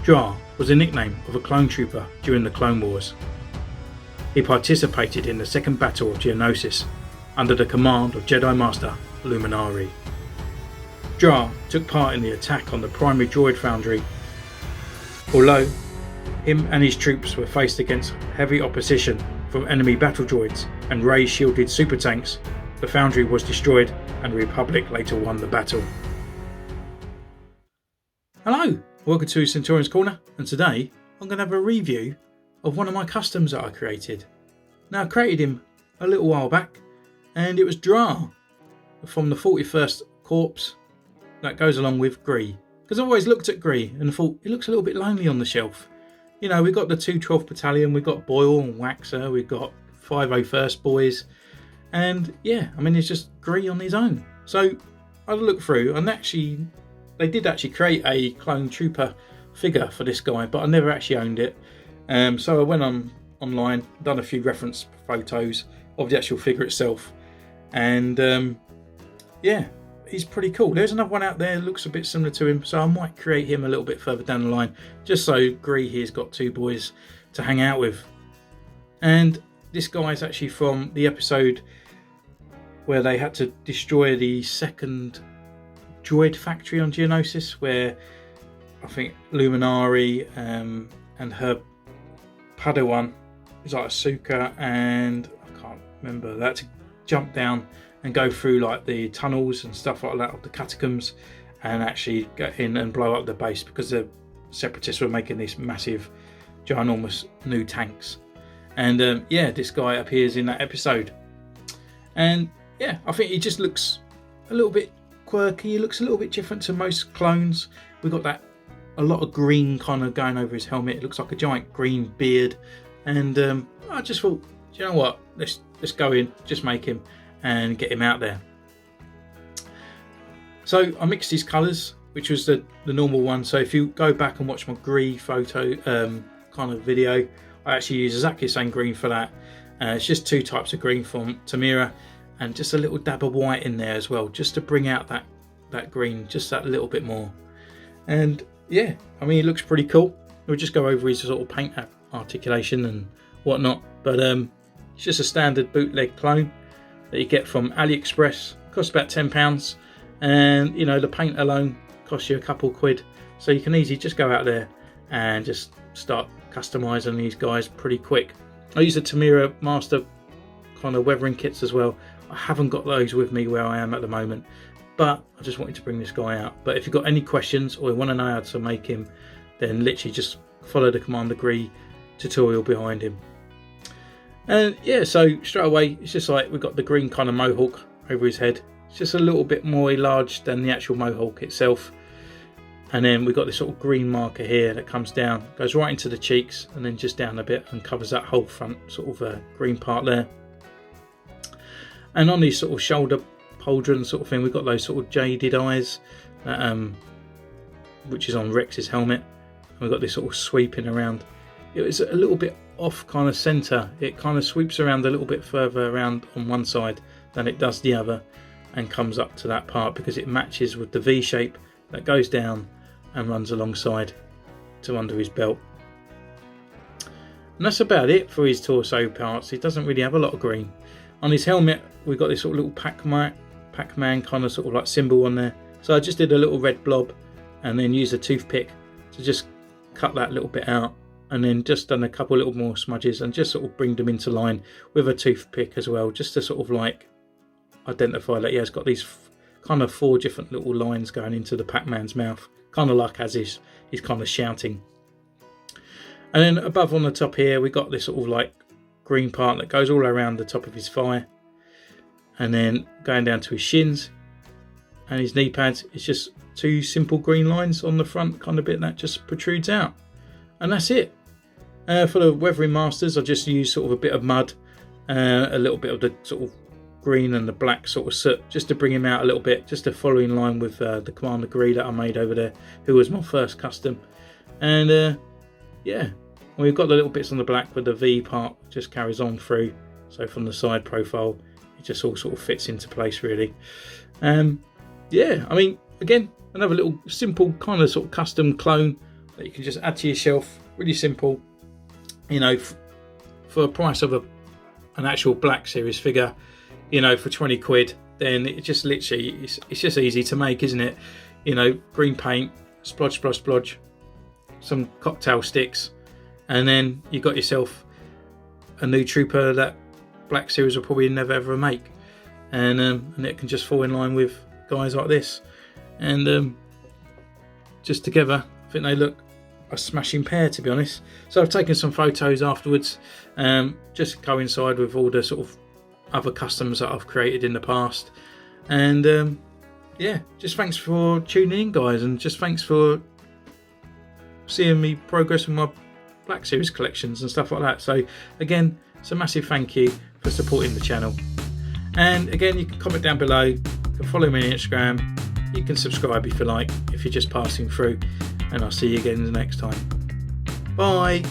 Draa was a nickname of a clone trooper during the Clone Wars. He participated in the Second Battle of Geonosis under the command of Jedi Master Luminari. Draa took part in the attack on the primary droid foundry. Although him and his troops were faced against heavy opposition from enemy battle droids and ray-shielded super tanks, the foundry was destroyed and the Republic later won the battle. Hello, welcome to Centurions Corner, and today I'm going to have a review of one of my customs that I created. Now, I created him a little while back, and it was Draa from the 41st Corps that goes along with Gree, because I always looked at Gree and thought it looks a little bit lonely on the shelf. You know, we've got the 212th Battalion, we've got Boyle and Waxer, we've got 501st boys, and yeah, I mean, it's just Gree on his own. So I looked through, and they did actually create a Clone Trooper figure for this guy, but I never actually owned it. So I went online, done a few reference photos of the actual figure itself, and yeah, he's pretty cool. There's another one out there that looks a bit similar to him, so I might create him a little bit further down the line, just so Gree here's got two boys to hang out with. And this guy is actually from the episode where they had to destroy the second droid factory on Geonosis, where I think Luminari and her Padawan, is like Ahsoka, and I can't remember, they had to jump down and go through like the tunnels and stuff like that of the catacombs and actually get in and blow up the base because the separatists were making these massive ginormous new tanks. And yeah, this guy appears in that episode, and yeah, I think he just looks a little bit quirky. He looks a little bit different to most clones. We've got a lot of green kind of going over his helmet. It looks like a giant green beard, and I just thought, you know what, let's go in, just make him and get him out there. So I mixed his colours, which was the normal one. So if you go back and watch my Gree photo kind of video, I actually use exactly the same green for that. It's just two types of green from Tamira, and just a little dab of white in there as well, just to bring out that green just that little bit more. And yeah, I mean, it looks pretty cool. We'll just go over his sort of paint articulation and whatnot, but it's just a standard bootleg clone that you get from AliExpress. Costs about £10, and you know, the paint alone costs you a couple quid, so you can easily just go out there and just start customizing these guys pretty quick. I use the Tamira Master kind of weathering kits as well. I haven't got those with me where I am at the moment, but I just wanted to bring this guy out. But if you've got any questions or you want to know how to make him, then literally just follow the Commander Gree tutorial behind him. And yeah, so straight away, it's just like we've got the green kind of mohawk over his head. It's just a little bit more enlarged than the actual mohawk itself. And then we've got this sort of green marker here that comes down, goes right into the cheeks, and then just down a bit and covers that whole front sort of green part there. And on these sort of shoulder pauldron sort of thing, we've got those sort of jaded eyes, which is on Rex's helmet. And we've got this sort of sweeping around. It was a little bit off kind of centre. It kind of sweeps around a little bit further around on one side than it does the other, and comes up to that part because it matches with the V shape that goes down and runs alongside to under his belt. And that's about it for his torso parts. He doesn't really have a lot of green. On his helmet, we've got this sort of little Pac-Man kind of sort of like symbol on there. So I just did a little red blob and then used a toothpick to just cut that little bit out, and then just done a couple little more smudges and just sort of bring them into line with a toothpick as well, just to sort of like identify that he has got these kind of 4 different little lines going into the Pac-Man's mouth, kind of like as he's kind of shouting. And then above on the top here, we got this sort of like green part that goes all around the top of his thigh, and then going down to his shins and his knee pads. It's just 2 simple green lines on the front kind of bit that just protrudes out, and that's it. For the weathering masters, I just used sort of a bit of mud, a little bit of the sort of green and the black sort of soot, just to bring him out a little bit, just to follow in line with the Commander Gree that I made over there, who was my first custom. And yeah, we've got the little bits on the black where the V part just carries on through, so from the side profile it just all sort of fits into place really. Yeah, I mean, again, another little simple kind of sort of custom clone that you can just add to your shelf. Really simple, you know, for a price of an actual Black Series figure, you know, for 20 quid, then it just literally, it's just easy to make, isn't it? You know, green paint, splodge, splodge, splodge, some cocktail sticks, and then you got yourself a new trooper that Black Series will probably never ever make, and it can just fall in line with guys like this, and just together I think they look a smashing pair, to be honest. So I've taken some photos afterwards, just coincide with all the sort of other customs that I've created in the past, and yeah, just thanks for tuning in, guys, and just thanks for seeing me progress with my Black Series collections and stuff like that. So again, it's a massive thank you for supporting the channel, and again, you can comment down below, you can follow me on Instagram, you can subscribe if you like, if you're just passing through, and I'll see you again the next time. Bye.